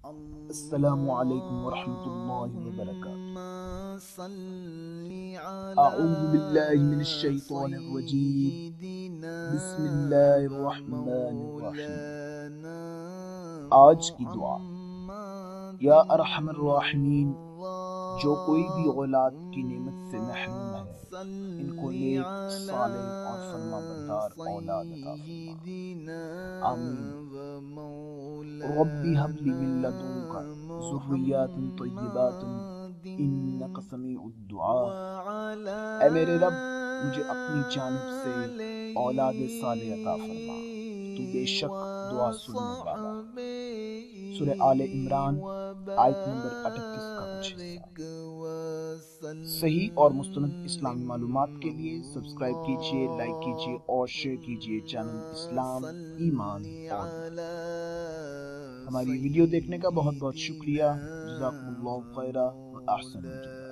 السلام علیکم ورحمۃ اللہ وبرکاتہ۔ اعوذ باللہ من الشیطان الرجیم، بسم اللہ الرحمن الرحیم۔ آج کی دعا۔ یا ارحم الراحمین، جو کوئی بھی اولاد کی نعمت سے محروم ہے ان کو نیک، صالح اور فرما بردار اولاد عطا فرما، آمین۔ ربی ہب لی من لدنک ذریات طیبات انک سمیع الدعاء، اے میرے رب مجھے اپنی جانب سے اولاد صالح عطا فرما، تو بے شک دعا سننے والا ہے۔ سورہ آل عمران آیت نمبر 38 کا کچھ حصہ۔ صحیح اور مستند اسلامی معلومات کے لیے سبسکرائب کیجیے، لائک کیجیے اور شیئر کیجیے چینل اسلام، ایمان اور ہماری ویڈیو دیکھنے کا بہت بہت شکریہ۔ جزاکم اللہ خیرا و احسن الجزاء۔